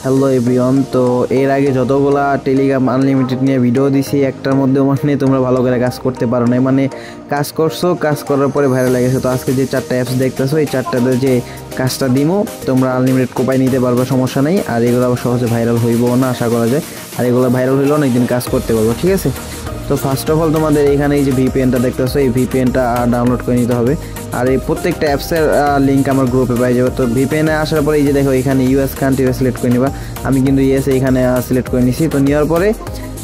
Hello everyone. তো এর আগে যতগুলা টেলিগ্রাম আনলিমিটেড নিয়ে ভিডিও দিছি একটার মধ্যে মানে তোমরা ভালো করে কাজ করতে পারো না, মানে কাজ করছো, কাজ করার পরে ভাইরাল হয়ে গেছে। তো আজকে যে 4টা অ্যাপস দেখতেছো এই 4টাতে যে কাজটা দিমো তোমরা আনলিমিটেড কোপাই নিতে পারবে, সমস্যা নেই। আর এগুলো আবার সহজে ভাইরাল হইবও না আশা করা যায়, আর এগুলো ভাইরাল হইলেও অনেকদিন কাজ করতে পারবো, ঠিক আছে। তো ফার্স্ট অফ অল তোমাদের এখানে এই যে ভিপিএনটা দেখতেছো এই ভিপিএনটা ডাউনলোড করে নিতে হবে। আর এই প্রত্যেকটা অ্যাপসের লিঙ্ক আমার গ্রুপে পাই যাবে। তো ভিপিএনে আসার পরে এই যে দেখো এখানে ইউএস কান্ট্রি সিলেক্ট করে নিবা, আমি কিন্তু ইউএস এইখানে সিলেক্ট করে নিছি। তো নেওয়ার পরে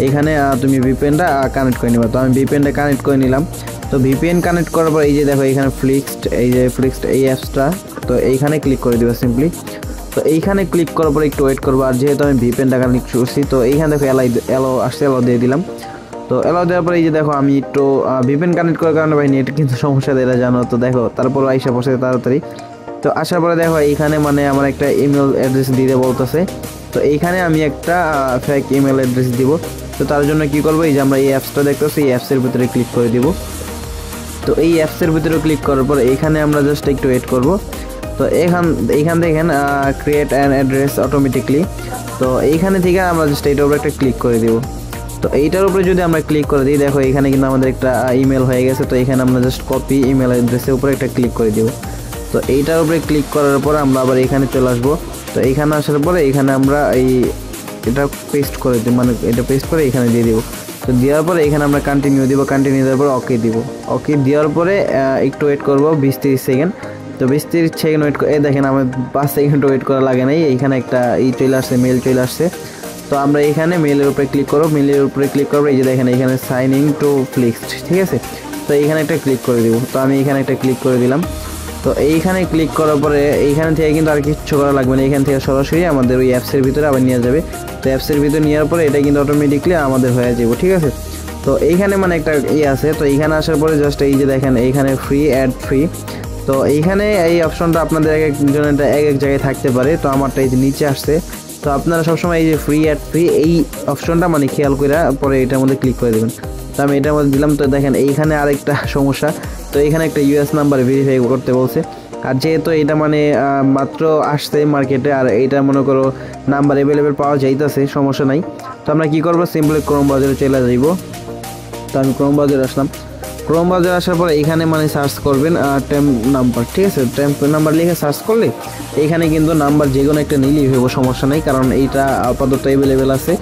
এইখানে তুমি ভিপিএনটা কানেক্ট করে নিবা। তো আমি ভিপিএনটা কানেক্ট করে নিলাম। তো ভিপিএন কানেক্ট করার পর এই যে দেখো এখানে ফ্লিক্সড, এই যে ফ্লিক্সড এই অ্যাপসটা, তো এইখানে ক্লিক করে দিবা সিম্পলি। তো এইখানে ক্লিক করার পর একটু ওয়েট করবো। আর যেহেতু আমি ভিপিএনটা কানেক্ট করছি তো এইখানে দেখো এলো আসছে, এলো দিয়ে দিলাম। তো এলাও দেওয়ার পরে এই যে দেখো আমি একটু ভিপিএন কানেক্ট করার কারণে ভাই নেট কিন্তু সমস্যা দেয় জানো। তো দেখো তারপর আইসা বসে তাড়াতাড়ি। তো আসার পরে দেখো এইখানে মানে আমার একটা ইমেল অ্যাড্রেস দিতে বলতেছে। তো এইখানে আমি একটা ফেক ইমেল অ্যাড্রেস দিব। তো তার জন্য কি করবো, এই যে আমরা এই অ্যাপসটা দেখতেছি এই অ্যাপসের ভিতরে ক্লিক করে দিব। তো এই অ্যাপসের ভিতরে ক্লিক করার পর এইখানে আমরা জাস্ট একটু ওয়েট করব। তো এইখান দেখেন ক্রিয়েট অ্যান অ্যাড্রেস অটোমেটিকলি। তো এইখানে থেকে আমরা জাস্ট এইটার উপরে একটা ক্লিক করে দিব। তো এইটার উপরে যদি আমরা ক্লিক করে দিই দেখো এখানে কিন্তু আমাদের একটা ইমেল হয়ে গেছে। তো এখানে আমরা জাস্ট কপি ইমেল অ্যাড্রেসের উপরে একটা ক্লিক করে দিব। তো এইটার উপরে ক্লিক করার পর আমরা আবার এখানে চলে আসবো। তো এইখানে আসার পরে এখানে আমরা এটা পেস্ট করে দিই, মানে এটা পেস্ট করে এখানে দিয়ে দিব। তো দেওয়ার পরে এখানে আমরা কন্টিনিউ দিব, কন্টিনিউ দেওয়ার পরে ওকে দিব। ওকে দেওয়ার পরে একটু ওয়েট করবো 20-30 সেকেন্ড। তো 20-30 সেকেন্ড ওয়েট করে দেখেন আমার 5 সেকেন্ড ওয়েট করা লাগে নাই, এইখানে একটা চলে আসছে, মেল চলে আসছে। তো আমরা এখানে মেলের উপরে ক্লিক করব, মেলের উপরে ক্লিক করবো। এই যে দেখেন এখানে সাইন ইন টু ফ্লিক্সড, ঠিক আছে। তো এইখানে একটা ক্লিক করে দিব। তো আমি এখানে একটা ক্লিক করে দিলাম। তো এইখানে ক্লিক করার পরে এইখান থেকে কিন্তু আর কিছু করা লাগবে না, এইখান থেকে সরাসরি আমাদের ওই অ্যাপসের ভিতরে আবার নিয়ে যাবে। তো অ্যাপসের ভিতরে নেওয়ার পরে এটা কিন্তু অটোমেটিকলি আমাদের হয়ে যাবে, ঠিক আছে। তো এইখানে মানে একটা আছে। তো এইখানে আসার পরে জাস্ট এই যে দেখেন এইখানে ফ্রি অ্যাড ফ্রি। তো এইখানে এই অপশনটা আপনাদের এক একজনের এক এক জায়গায় থাকতে পারে। তো আমারটা এই যে নিচে আসছে। তো আপনারা সবসময় এই যে ফ্রি অ্যাড ফ্রি এই অপশনটা মানে খেয়াল করে পরে এটার মধ্যে ক্লিক করে দেবেন। তো আমি এটার মধ্যে দিলাম। তো দেখেন এইখানে আরেকটা সমস্যা, তো এখানে একটা ইউএস নাম্বার ভেরিফাই করতে বলছে। আর যেহেতু এটা মানে মাত্র আসছে মার্কেটে, আর এইটা মনে করো নাম্বার অ্যাভেলেবেল পাওয়া যাইতেছে, সমস্যা নাই। তো আমরা কী করবো, সিম্পলি ক্রোম ব্রাউজারে চলে যাইব। তো আমি ক্রোম ব্রাউজারে আসলাম। ক্রোম ব্রাউজারে আসার পরে এখানে মানে সার্চ করবেন টেম্প নাম্বার, ঠিক আছে। টেম্প নাম্বার লিখে সার্চ করলে এখানে কিন্তু নাম্বার যে কোনো একটা নিলেই হইব, সমস্যা নেই, কারণ এইটা আপাতত অ্যাভেলেবেল আছে।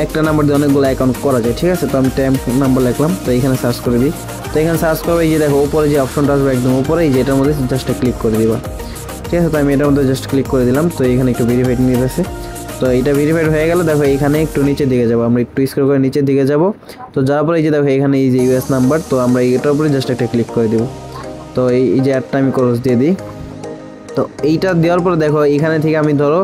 একটা নাম্বার দিয়ে অনেকগুলো অ্যাকাউন্ট করা যায়, ঠিক আছে। তো আমি টেম্প নাম্বার লিখলাম। তো এখানে সার্চ করে দিই। তো এখানে সার্চ করবো, এই যে দেখো উপরে যে অপশনটা আসবে একদম উপরে, এই যে এটার মধ্যে জাস্ট ক্লিক করে দিবা, ঠিক আছে। তো আমি এটার মধ্যে জাস্ট ক্লিক করে দিলাম। তো এখানে একটু ভেরিফাইড নিয়ে আছে। তো এটা ভেরিফাইড হয়ে গেল। দেখো এখানে একটু নিচের দিকে যাবো, আমরা একটু স্ক্রল করে নিচের দিকে যাব। তো যাওয়ার পরে এই যে দেখো এখানে এই যে ইউএস নাম্বার, তো আমরা এটার উপরে জাস্ট একটা ক্লিক করে দেবো। তো এই যে অ্যাডটা আমি ক্রস দিয়ে দিই। তো এইটা দেওয়ার পরে দেখো এখানে থেকে আমি ধরো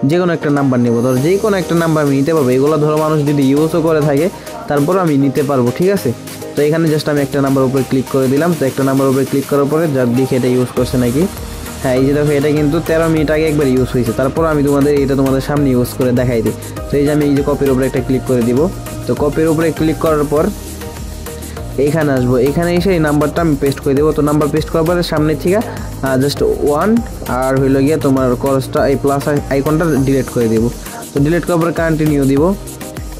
যে কোনো একটা নাম্বার নেবো, ধরো যে কোনো একটা নাম্বার আমি নিতে পারবো। এগুলো ধরো মানুষ যদি ইউজও করে থাকে তারপর আমি নিতে পারবো, ঠিক আছে। তো এখানে জাস্ট আমি একটা নাম্বার উপরে ক্লিক করে দিলাম। তো একটা নাম্বার উপরে ক্লিক করার পরে যার দিকে এটা ইউজ করছে নাকি, হ্যাঁ এই যে দেখো এটা কিন্তু 13 মিনিট আগে একবার ইউজ হয়েছে। তারপর আমি তোমাদের সামনে ইউজ করে দেখাই দিই। তো এই যে আমি এই যে কপির উপরে একটা ক্লিক করে দিব। তো কপির উপরে ক্লিক করার পর এইখানে আসবো, এখানে এসে এই নাম্বারটা আমি পেস্ট করে দেবো। তো নাম্বার পেস্ট করার পরে সামনে থেকে জাস্ট 1 আর হইলো গিয়ে তোমার ক্রসটা এই প্লাস আইকনটা ডিলিট করে দিব। তো ডিলিট করার পরে কন্টিনিউ দিব।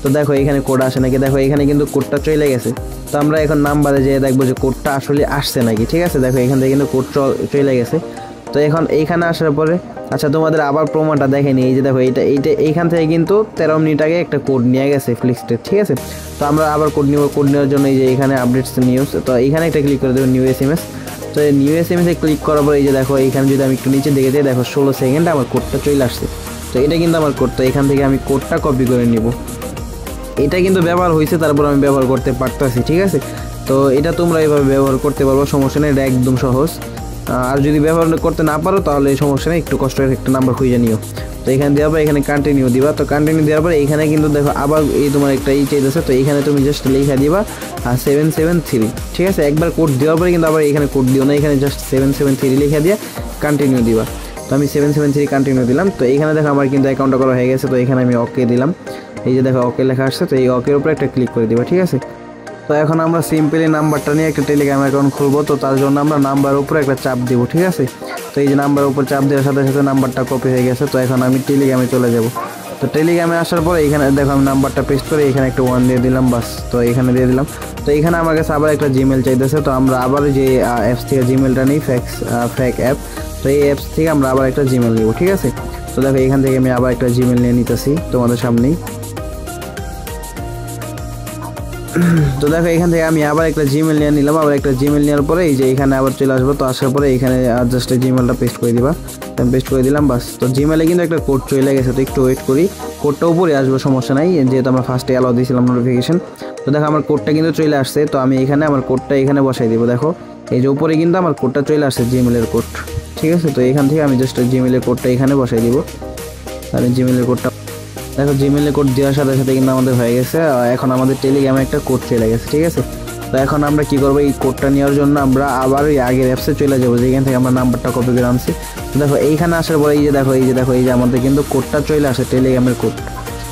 তো দেখো এখানে কোড আসে নাকি, দেখো এখানে কিন্তু কোডটা চলে গেছে। তো আমরা এখন নাম্বারে যেয়ে দেখবো যে কোডটা আসলে আসছে নাকি, ঠিক আছে। দেখো এখান থেকে কিন্তু কোড চলে গেছে। তো এখন এইখানে আসার পরে আচ্ছা তোমাদের আবার প্রমাণটা দেখেনি, এই যে দেখো এইখান থেকে কিন্তু 13 মিনিট আগে একটা কোড নিয়ে গেছে ফ্লিক্সটের, ঠিক আছে। তো আমরা আবার কোড নেওয়ার জন্য এই যে এখানে আপডেটস নিউজ, তো এইখানে একটা ক্লিক করে দেবো নিউ এসএমএস। তো এই নিউ এসএমএসে ক্লিক করার পর এই যে দেখো এইখানে যদি আমি একটু নিচে দিকে যাই দেখো 16 সেকেন্ডে আমার কোডটা চলে আসছে। তো এটা কিন্তু আমার কোড। তো এখান থেকে আমি কোডটা কপি করে নিব। এটা কিন্তু ব্যবহার হয়েছে, তারপর আমি ব্যবহার করতে পারতেছি, ঠিক আছে। তো এটা তোমরা এইভাবে ব্যবহার করতে পারবো, সমস্যা নেই, এটা একদম সহজ। আর যদি ব্যবহার করতে না পারো তাহলে এই সমস্যা নেই, একটু কষ্ট একটা নাম্বার খুঁজে নিও। তো এখানে দেওয়ার পর এখানে কন্টিনিউ দিবা। তো কন্টিনিউ দেওয়ার পরে এখানে কিন্তু দেখো আবার এই তোমার একটা চাইতেছে। তো এইখানে তুমি জাস্ট লিখে দিবা 773, ঠিক আছে। একবার কোড দেওয়ার পরে কিন্তু আবার এখানে কোড দিও না, এখানে জাস্ট 773 লিখে দিয়ে কন্টিনিউ দিবা। তো আমি 773 কন্টিনিউ দিলাম। তো এখানে দেখো আমার কিন্তু অ্যাকাউন্টটা করা হয়ে গেছে। তো এখানে আমি ওকে দিলাম। এই যে দেখো ওকে লেখা আসছে। তো এই ওকের উপরে একটা ক্লিক করে দিবা, ঠিক আছে। তো এখন আমরা সিম্পলি নাম্বারটা নিয়ে একটা টেলিগ্রাম অ্যাকাউন্ট খুলবো। তো তার জন্য আমরা নাম্বার উপরে একটা চাপ দিব, ঠিক আছে। তো এই যে নাম্বার উপর চাপ দেওয়ার সাথে সাথে নাম্বারটা কপি হয়ে গেছে। তো এখন আমি টেলিগ্রামে চলে যাব। তো টেলিগ্রামে আসার পরে এখানে দেখো আমি নাম্বারটা পেস্ট করে এখানে একটা 1 দিয়ে দিলাম, বাস। তো এখানে দিয়ে দিলাম। তো এখানে আমার কাছে আবার একটা জিমেল চাইতেছে, তো আমরা আবার যে অ্যাপস থেকে জিমেলটা নিই, ফেক অ্যাপ। তো এই অ্যাপস থেকে আমরা আবার একটা জিমেল নিব, ঠিক আছে। তো দেখো এখান থেকে আমি আবার একটা জিমেল নিয়ে নিতেছি তোমাদের সামনেই। তো দেখো এখান থেকে আমি আবার একটা জিমেল নিয়ে নিলাম। আবার একটা জিমেল নেওয়ার পরে এই যে এখানে আবার চলে আসবো। তো আসার পরে এখানে জাস্ট জিমেলটা পেস্ট করে দিবা, আমি পেস্ট করে দিলাম, বাস। তো জিমেলে কিন্তু একটা কোড চলে গেছে, তো একটু ওয়েট করি, কোডটা উপরে আসবে, সমস্যা নাই, যেহেতু আমরা ফার্স্টে অ্যালাউ দিয়েছিলাম নোটিফিকেশন। তো দেখো আমার কোডটা কিন্তু চলে আসছে। তো আমি এখানে আমার কোডটা এখানে বসাই দিব। দেখো এই যে উপরে কিন্তু আমার কোডটা চলে আসছে, জিমেলের কোড, ঠিক আছে। তো এখান থেকে আমি জাস্ট জিমেলের কোডটা এখানে বসাই দিব। আমি জিমেলের কোডটা দেখো জিমেলে কোড দেওয়ার সাথে সাথে কিন্তু আমাদের হয়ে গেছে। এখন আমাদের টেলিগ্রামে একটা কোড চলে গেছে, ঠিক আছে। তো এখন আমরা কি করবো, এই কোডটা নেওয়ার জন্য আমরা আবার ওই আগের অ্যাপসে চলে যাবো, যেখান থেকে আমরা নাম্বারটা কপি করে আনছি। তো দেখো এইখানে আসার পরে এই যে দেখো এই যে আমাদের কিন্তু কোডটা চলে আসে, টেলিগ্রামের কোড,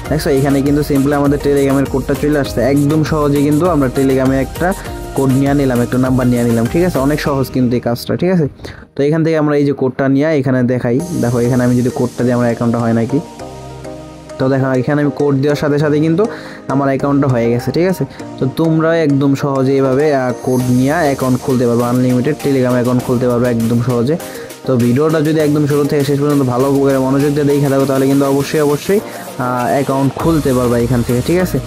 দেখছো। এখানে কিন্তু সিম্পলি আমাদের টেলিগ্রামের কোডটা চলে আসছে, একদম সহজে কিন্তু আমরা টেলিগ্রামে একটা কোড নিয়ে নিলাম, একটা নাম্বার নিয়ে নিলাম, ঠিক আছে। অনেক সহজ কিন্তু এই কাজটা, ঠিক আছে। তো এখান থেকে আমরা এই যে কোডটা নিয়ে এখানে দেখাই। দেখো এখানে আমি যদি কোডটা দিই আমার অ্যাকাউন্টটা হয় নাকি। তো দেখো এখানে আমি কোড দেওয়ার সাথে সাথে কিন্তু আমার অ্যাকাউন্টটা হয়ে গেছে, ঠিক আছে। তো তোমরা একদম সহজে এইভাবে কোড নিয়ে অ্যাকাউন্ট খুলতে পারবে, আনলিমিটেড টেলিগ্রাম অ্যাকাউন্ট খুলতে পারবে একদম সহজে। তো ভিডিওটা যদি একদম শুরু থেকে শেষ পর্যন্ত ভালো করে মনোযোগ দিয়ে দেখে থাকো, তাহলে কিন্তু অবশ্যই অ্যাকাউন্ট খুলতে পারবে এখান থেকে, ঠিক আছে।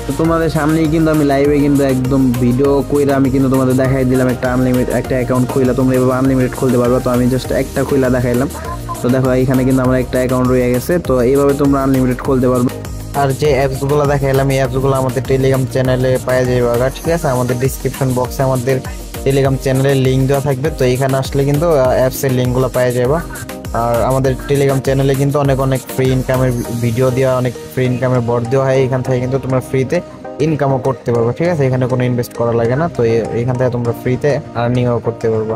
তো তোমাদের সামনেই কিন্তু আমি লাইভে কিন্তু একদম ভিডিও কইরা আমি কিন্তু তোমাদের দেখাই দিলাম একটা একটা অ্যাকাউন্ট খুইলা তোমরা এভাবে আনলিমিটেড খুলতে পারবে। তো আমি জাস্ট একটা খুইলা দেখাইলাম। তো দেখো এখানে কিন্তু আমার একটা অ্যাকাউন্ট রয়ে গেছে। তো এইভাবে তোমরা আনলিমিটেড খুলতে পারবে। আর যে অ্যাপসগুলো দেখাইলাম এই অ্যাপসগুলো আমাদের টেলিগ্রাম চ্যানেলে পাওয়া যাবে, ঠিক আছে। আমাদের ডিসক্রিপশন বক্সে আমাদের টেলিগ্রাম চ্যানেলের লিঙ্ক দেওয়া থাকবে। তো এইখানে আসলে কিন্তু অ্যাপসের লিঙ্কগুলো পাওয়া যাবে। আর আমাদের টেলিগ্রাম চ্যানেলে কিন্তু অনেক ফ্রি ইনকামের ভিডিও দেওয়া, অনেক ফ্রি ইনকামের বট দেওয়া হয়। এখান থেকে কিন্তু তোমরা ফ্রিতে ইনকামও করতে পারবে, ঠিক আছে। এখানে কোনো ইনভেস্ট করা লাগে না। তো এখান থেকে তোমরা ফ্রিতে আর্নিংও করতে পারবে,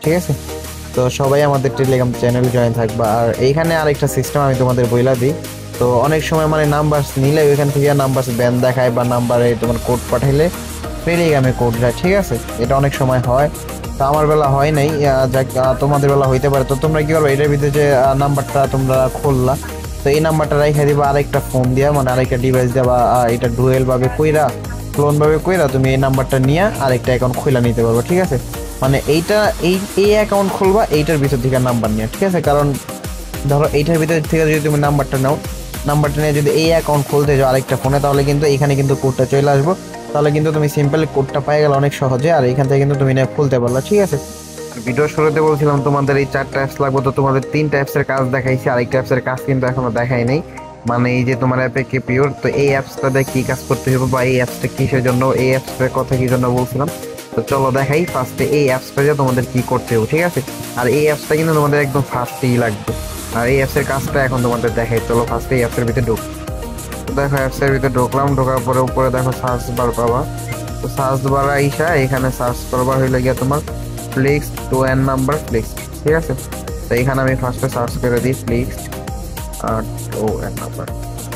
ঠিক আছে। তো সবাই আমাদের টেলিগ্রাম চ্যানেল জয়েন থাকবা। আর এইখানে আরেকটা সিস্টেম আমি তোমাদের বইলা দিই। তো অনেক সময় মানে নাম্বার নিলে ওইখান থেকে নাম্বার ব্যান দেখায়, বা নাম্বারে তোমার কোড পাঠাইলে টেলিগ্রামে কোড যায়, ঠিক আছে। এটা অনেক সময় হয়, তো আমার বেলা হয় নাই, যাক তোমাদের বেলা হইতে পারে। তো তোমরা কি করবে, এটার ভিতরে যে নাম্বারটা তোমরা খুললা, তো এই নাম্বারটা রেখে দিবা আরেকটা ফোন দিয়া, মানে আরেকটা ডিভাইস দিয়া, বা এটা ডুয়েল ভাবে কইরা ক্লোন ভাবে কইরা তুমি এই নাম্বারটা নিয়ে আরেকটা অ্যাকাউন্ট খুলে নিতে পারবে, ঠিক আছে। মানে এইটা এই অ্যাকাউন্ট খুলবা এইটার ভিতর থেকে নাম্বার নিয়ে, ঠিক আছে। কারণ ধরো এইটার ভিতর থেকে যদি তুমি নাম্বারটা নাও, নাম্বারটা নিয়ে যদি এই অ্যাকাউন্ট খুলতে যাও আরেকটা ফোনে, তাহলে কিন্তু এখানে কিন্তু কোডটা চলে আসবো। তাহলে কিন্তু তুমি সিম্পল কোডটা পাই গেলে অনেক সহজে, আর এখান থেকে কিন্তু তুমি খুলতে পারলা, ঠিক আছে। ভিডিও শুরুতে বলছিলাম তোমাদের এই 4টা অ্যাপস লাগবে, তো তোমাদের 3টা অ্যাপসের কাজ দেখাইছি, আরেকটা অ্যাপসের কাজ কিন্তু এখনো দেখাই নাই। মানে এই যে তোমার অ্যাপে কে পিওর, তো এই অ্যাপসটাতে কি কাজ করতে হবে, বা এই অ্যাপসটা কিসের জন্য, এই অ্যাপসটার কথা কি জন্য বলছিলাম। তো চলো দেখাই ফার্স্টে এই অ্যাপসটা যে তোমাদের কি করতে হবে, ঠিক আছে। আর এই অ্যাপসটা কিন্তু তোমাদের একদম ফার্স্টেই লাগবে। আর এই অ্যাপসের কাজটা এখন তোমাদের দেখাই, চলো ফার্স্টে এই অ্যাপসের ভিতরে ঢুক। তো দেখো অ্যাপসের ভিতরে ঢুকলাম, ঢোকার পরে উপরে দেখো সার্চ বার পাবা। তো সার্চ বার আইসা এখানে সার্চ করবা হইলে গিয়া তোমার flix two N number flix, ঠিক আছে। তো এখানে আমি ফার্স্টে সার্চ করে দিই ফ্লিক্স টু এন নাম্বার।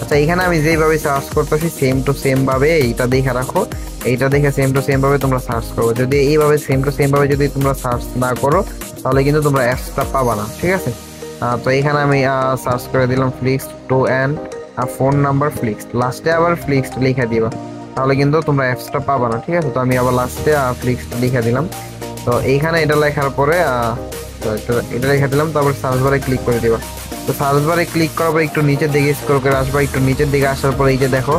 আচ্ছা এখানে আমি যেইভাবে সার্চ করতেছি সেম টু সেম ভাবে এইটা দেখে রাখো, এইটা দেখে সেম টু সেম ভাবে তোমরা সার্চ করো। যদি এইভাবে সেম টু সেম ভাবে যদি তোমরা সার্চ না করো, তাহলে কিন্তু তোমরা অ্যাপসটা পাবা না, ঠিক আছে। তো এখানে আমি সার্চ করে দিলাম flix two N phone number flix, লাস্টে আবার ফ্লিক্স লিখে দিবা, তাহলে কিন্তু তোমরা অ্যাপসটা পাবা না, ঠিক আছে। তো আমি আবার লাস্টে ফ্লিক্স লিখে দিলাম। তো এইখানে এটা লেখার পরে এটা লিখে দিলাম, তারপর সার্চ বারে ক্লিক করে দিবা। তো সার্চ বারে ক্লিক করার পর একটু নিচের দিকে স্ক্রল করে আসবা, একটু নিচের দিকে আসার পর এই যে দেখো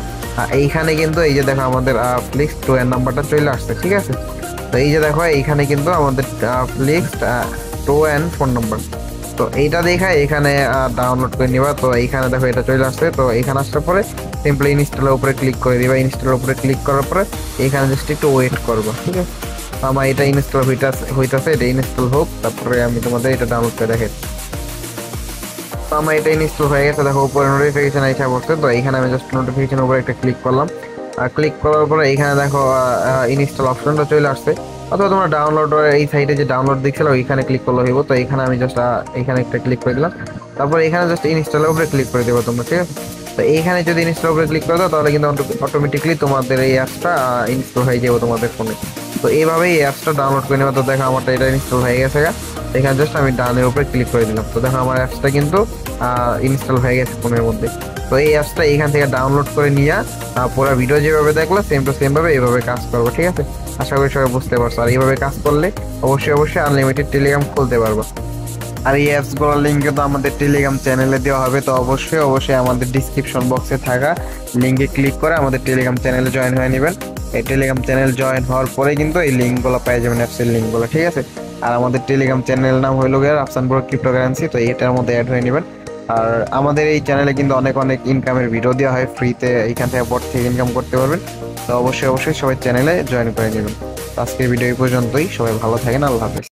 এইখানে কিন্তু এই যে দেখো আমাদের ফ্লিক্স টু এন নাম্বারটা চলে আসছে, ঠিক আছে। তো এই যে দেখো এইখানে কিন্তু আমাদের flix two N phone number, তো এইটা দেখা এখানে ডাউনলোড করে নিবা। তো এইখানে দেখো এটা চলে আসছে। তো এখানে আসার পরে সিম্পলি ইনস্টলের উপরে ক্লিক করে দিবা। ইনস্টলের উপরে ক্লিক করার পরে এখানে জাস্ট একটু ওয়েট করবা, ঠিক আছে। তো আমার এটা ইনস্টল হইতাছে, এটা ইনস্টল হোক, তারপরে আমি তোমাদের এটা ডাউনলোড করে দেখাই। তো আমার এটা ইনস্টল হয়ে গেছে, দেখো উপরে নোটিফিকেশন আইসা পড়ছে। তো এখানে আমি জাস্ট নোটিফিকেশন উপরে একটা ক্লিক করলাম, আর ক্লিক করার পরে এখানে দেখো ইনস্টল অপশনটা চলে আসছে। অথবা তোমরা ডাউনলোড এই সাইডে যে ডাউনলোড দেখছিল ওইখানে ক্লিক করলে হইব। তো এখানে আমি জাস্ট এখানে একটা ক্লিক করে দিলাম, তারপর এখানে জাস্ট ইনস্টলের উপরে ক্লিক করে দেবো তোমরা, ঠিক আছে। তো এইখানে যদি ইনস্টল করে ক্লিক করে দাও তাহলে কিন্তু অটোমেটিকলি তোমাদের এই অ্যাপসটা ইনস্টল হয়ে যাবে তোমাদের ফোনে। তো এইভাবেই এই অ্যাপসটা ডাউনলোড করে নেবে। তো দেখো আমারটা এটা ইনস্টল হয়ে গেছে। এখানে জাস্ট আমি ডানের উপরে ক্লিক করে দিলাম। তো দেখো আমার অ্যাপসটা কিন্তু ইনস্টল হয়ে গেছে ফোনের মধ্যে। তো এই অ্যাপসটা এখান থেকে ডাউনলোড করে নিয়ে পুরো ভিডিও যেভাবে দেখলো সেম টু সেম ভাবে এইভাবে কাজ করবো, ঠিক আছে? আশা করি সবাই বুঝতে পারছো। আর এইভাবে কাজ করলে অবশ্যই আনলিমিটেড টেলিগ্রাম খুলতে পারবো। আর এই অ্যাপস গুলোর লিঙ্ক তো আমাদের টেলিগ্রাম চ্যানেলে দেওয়া হবে। তো অবশ্যই আমাদের ডিসক্রিপশন বক্সে থাকা লিঙ্কে ক্লিক করে আমাদের টেলিগ্রাম চ্যানেলে জয়েন হয়ে নেবেন। এই টেলিগ্রাম চ্যানেল জয়েন হওয়ার পরে কিন্তু এই লিঙ্কগুলো পেয়ে যাবেন, অ্যাপসের লিঙ্কগুলো, ঠিক আছে? আর আমাদের টেলিগ্রাম চ্যানেল নাম হইল গিয়ে রাফসান ব্রো ক্রিপ্টোকারেন্সি। তো এটার মধ্যে অ্যাড হয়ে নেবেন। আর আমাদের এই চ্যানেলে কিন্তু অনেক ইনকামের ভিডিও দেওয়া হয় ফ্রিতে, এইখান থেকে বট থেকে ইনকাম করতে পারবেন। তো অবশ্যই সবাই চ্যানেলে জয়েন করে নেবেন। আজকের ভিডিও এই পর্যন্তই। সবাই ভালো থাকেন, আল্লাহ হাফেজ।